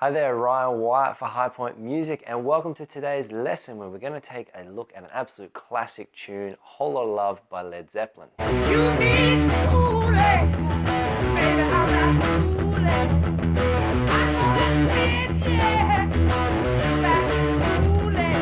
Hi there, Ryan Wyatt for High Point Music, and welcome to today's lesson where we're going to take a look at an absolute classic tune, Whole Lotta Love by Led Zeppelin. You need fooling, baby, I'm not fooling. I'm gonna sit here back to schooling.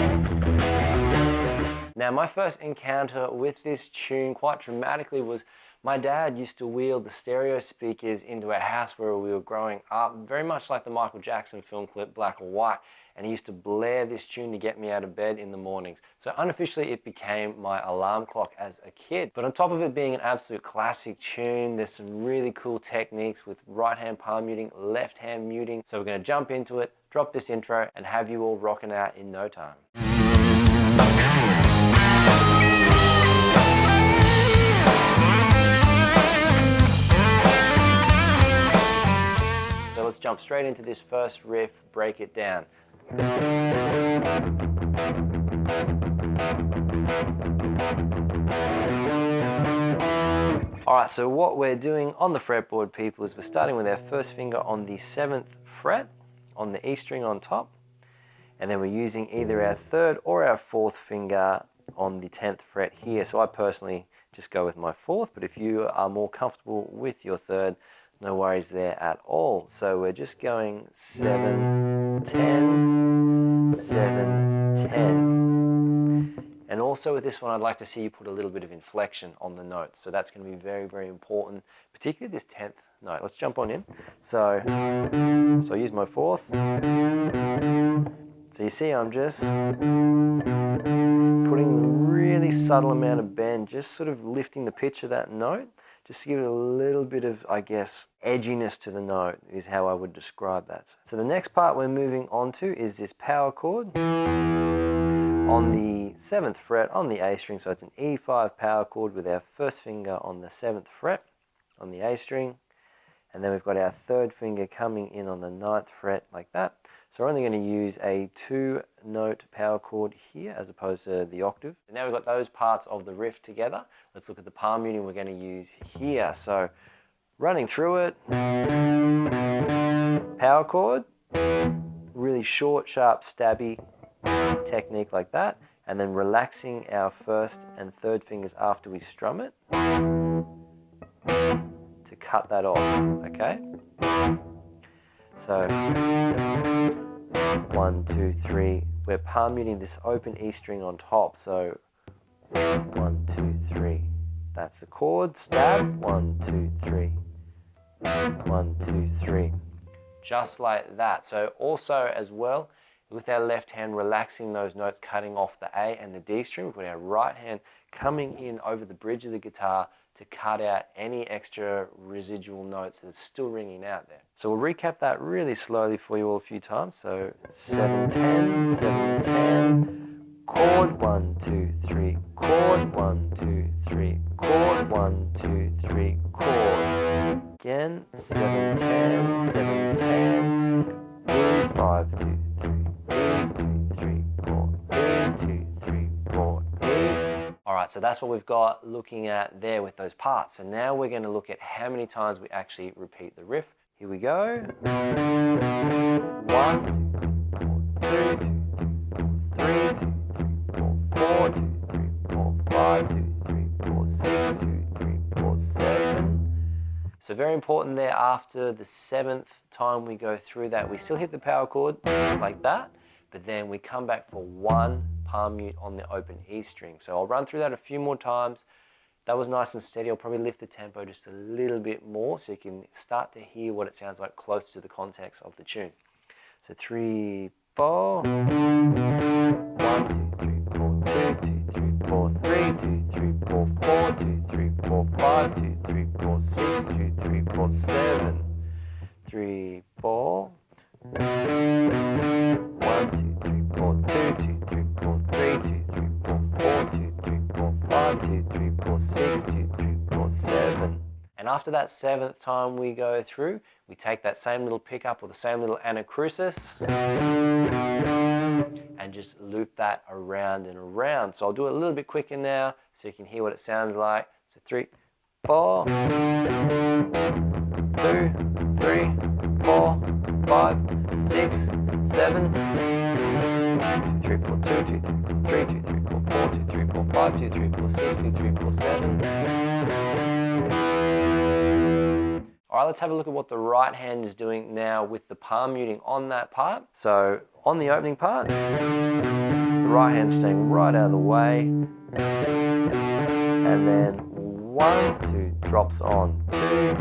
Now, my first encounter with this tune quite dramatically was my dad used to wheel the stereo speakers into a house where we were growing up, very much like the Michael Jackson film clip Black or White, and he used to blare this tune to get me out of bed in the mornings. So unofficially it became my alarm clock as a kid. But on top of it being an absolute classic tune, there's some really cool techniques with right hand palm muting, left hand muting. So we're going to jump into it, drop this intro, and have you all rocking out in no time. So let's jump straight into this first riff, break it down. Alright, so what we're doing on the fretboard, people, is we're starting with our first finger on the 7th fret, on the E string on top, and then we're using either our 3rd or our 4th finger on the 10th fret here. So I personally just go with my 4th, but if you are more comfortable with your 3rd, no worries there at all. So we're just going 7, 10, 7, 10. And also with this one, I'd like to see you put a little bit of inflection on the notes. So that's going to be very, very important, particularly this 10th note. Let's jump on in. So I use my 4th. So you see I'm just putting a really subtle amount of bend, just sort of lifting the pitch of that note. Just to give it a little bit of, I guess, edginess to the note is how I would describe that. So the next part we're moving on to is this power chord on the 7th fret on the A string. So it's an E5 power chord with our first finger on the 7th fret on the A string. And then we've got our 3rd finger coming in on the 9th fret like that. So we're only going to use a 2-note power chord here as opposed to the octave. And now we've got those parts of the riff together. Let's look at the palm muting we're going to use here. So running through it, power chord, really short, sharp, stabby technique like that. And then relaxing our 1st and 3rd fingers after we strum it to cut that off, okay? So 1, 2, 3. We're palm muting this open E string on top. So 1, 2, 3. That's the chord. Stab. 1, 2, 3. 1, 2, 3. Just like that. So also as well, with our left hand relaxing those notes, cutting off the A and the D string, we've got our right hand coming in over the bridge of the guitar to cut out any extra residual notes that's still ringing out there. So we'll recap that really slowly for you all a few times. So 7, 10, 7, 10, chord 1, 2, 3, chord 1, 2, 3, chord 1, 2, 3, chord. Again, 7, 10, 7, 10, E 5, 2, 3, E 2, 3, 4, E 2, 3, 4, E. Alright, so that's what we've got looking at there with those parts. And now we're going to look at how many times we actually repeat the riff. Here we go. 1, 2, 3, 2, 4, 4, 2, 3, 4, 5, 2, 3, 4, 6, 2, 3, 4, 7. So very important there, after the 7th time we go through that, we still hit the power chord like that, but then we come back for 1 palm mute on the open E string. So I'll run through that a few more times. That was nice and steady. I'll probably lift the tempo just a little bit more so you can start to hear what it sounds like close to the context of the tune. So 3, 4, 1, 2, 3, 4, 2, 2, 3, 4, 3, 2, 3, 4, 4, 2, 3, 4, 5, 2, 3, 4, 6, 2, 3, 4, 7, 3, 4, 1, 2, 3, 4, 2, 2, 3, 4, 3, 2, 3, 4, 4, 2, 3, 4, 5, 2, 3, 4, 6, 2, 3, 4, 7. And after that 7th time we go through, we take that same little pickup or the same little anacrusis and just loop that around and around. So I'll do it a little bit quicker now so you can hear what it sounds like. So 3, 4, 2, 3, 4, 5, 6, 7, 2, 3, 4, 2, 2, 3, 4, 3, 2, 3, 4, 4, 2, 3, 4, 5, 2, 3, 4, 6, 2, 3, 4, 7. All right, let's have a look at what the right hand is doing now with the palm muting on that part. So on the opening part, the right hand's staying right out of the way. And then 1, 2, drops on 2.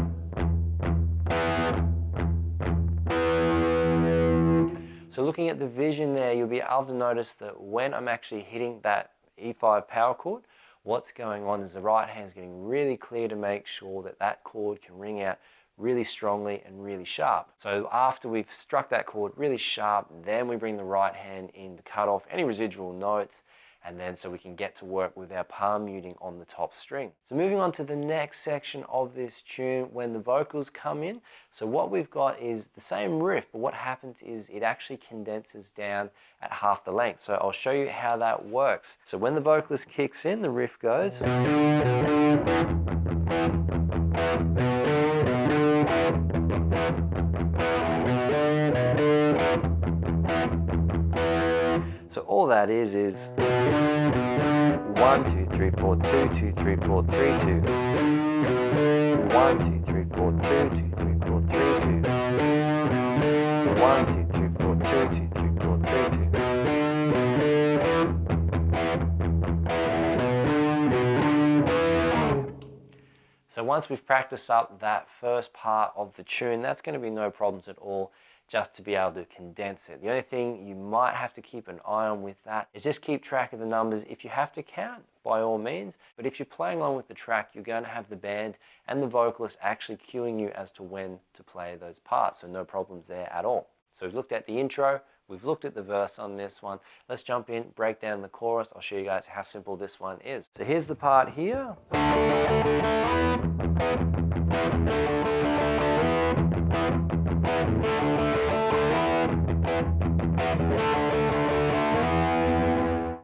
So looking at the vision there, you'll be able to notice that when I'm actually hitting that E5 power chord, what's going on is the right hand's getting really clear to make sure that that chord can ring out really strongly and really sharp. So after we've struck that chord really sharp, then we bring the right hand in to cut off any residual notes, and then so we can get to work with our palm muting on the top string. So moving on to the next section of this tune, when the vocals come in, so what we've got is the same riff, but what happens is it actually condenses down at half the length. So I'll show you how that works. So when the vocalist kicks in, the riff goes. So all that is 1, 2, 3, 4, 2, 2, 3, 4, 3, 2. 1, 2, 3, 4, 2, 2, 3, 4, 3, 2. 1, 2, 3, 4, 2, 2, 3, 4, 3, 2. So once we've practiced up that first part of the tune, that's going to be no problems at all, just to be able to condense it. The only thing you might have to keep an eye on with that is just keep track of the numbers. If you have to count, by all means, but if you're playing along with the track, you're going to have the band and the vocalist actually cueing you as to when to play those parts, so no problems there at all. So we've looked at the intro, we've looked at the verse on this one. Let's jump in, break down the chorus. I'll show you guys how simple this one is. So here's the part here.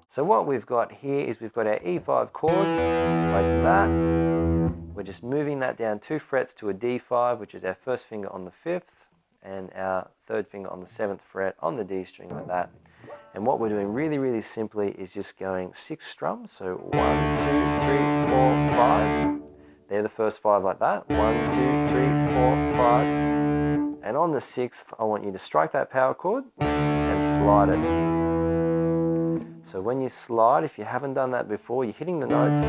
So what we've got here is we've got our E5 chord, like that. We're just moving that down 2 frets to a D5, which is our first finger on the 5th, and our third finger on the 7th fret on the D string, like that. And what we're doing really, really simply is just going 6 strums. So 1, 2, 3, 4, 5. They're the first 5 like that. 1, 2, 3, 4, 5. And on the 6th, I want you to strike that power chord and slide it. So when you slide, if you haven't done that before, you're hitting the notes,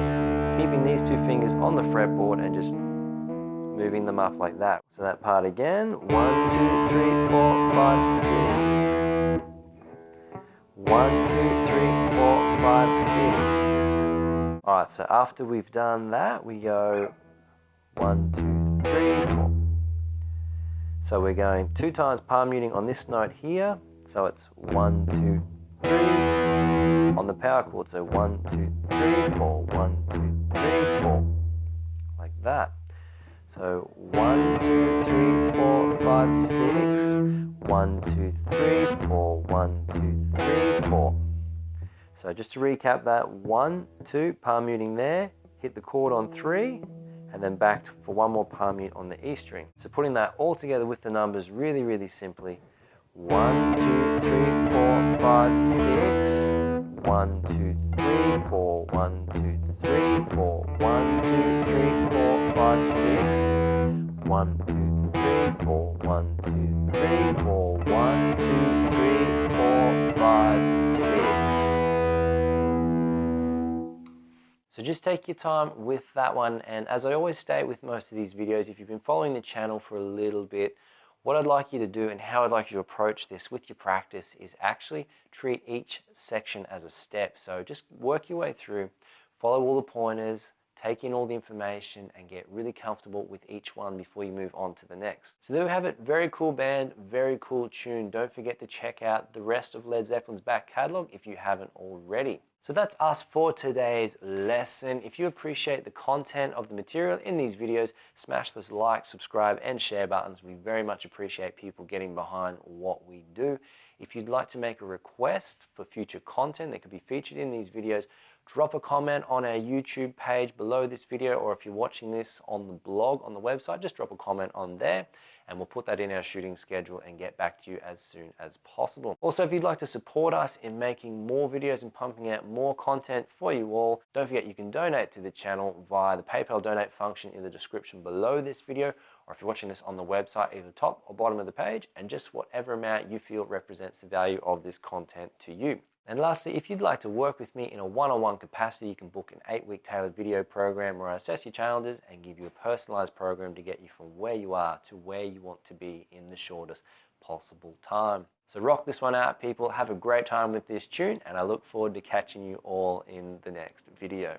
keeping these 2 fingers on the fretboard and just moving them up like that. So that part again, 1, 2, 3, 4, 5, 6. 1, 2, 3, 4, 5, 6. All right, so after we've done that, we go 1, 2, 3, 4. So we're going 2 times palm muting on this note here. So it's 1, 2, 3. On the power chord, so 1, 2, 3, 4, 1, 2, 3, 4, like that. So 1, 2, 3, 4, 5, 6, 1, 2, 3, 4, 1, 2, 3, 4. So just to recap that, 1, 2, palm muting there, hit the chord on 3, and then back for one more palm mute on the E string. So putting that all together with the numbers really, really simply, 1, 2, 3, 4, 5, 6. 1, 2, 3, 4, 1, 2, 3, 4, 1, 2, 3, 4, 5, 6. 1, 2, 3, 4, 1, 2, 3, 4, 1, 2, 3, 4, 5, 6. So just take your time with that one, and as I always state with most of these videos, if you've been following the channel for a little bit, what I'd like you to do and how I'd like you to approach this with your practice is actually treat each section as a step. So just work your way through, follow all the pointers, take in all the information and get really comfortable with each one before you move on to the next. So there we have it. Very cool band, very cool tune. Don't forget to check out the rest of Led Zeppelin's back catalog if you haven't already. So that's us for today's lesson. If you appreciate the content of the material in these videos, smash those like, subscribe and share buttons. We very much appreciate people getting behind what we do. If you'd like to make a request for future content that could be featured in these videos, drop a comment on our YouTube page below this video, or if you're watching this on the blog, on the website, just drop a comment on there. and we'll put that in our shooting schedule and get back to you as soon as possible. Also, if you'd like to support us in making more videos and pumping out more content for you all, don't forget you can donate to the channel via the PayPal donate function in the description below this video, or if you're watching this on the website, either top or bottom of the page, and just whatever amount you feel represents the value of this content to you. And lastly, if you'd like to work with me in a one-on-one capacity, you can book an 8-week tailored video program where I assess your challenges and give you a personalized program to get you from where you are to where you want to be in the shortest possible time. So rock this one out, people. Have a great time with this tune, and I look forward to catching you all in the next video.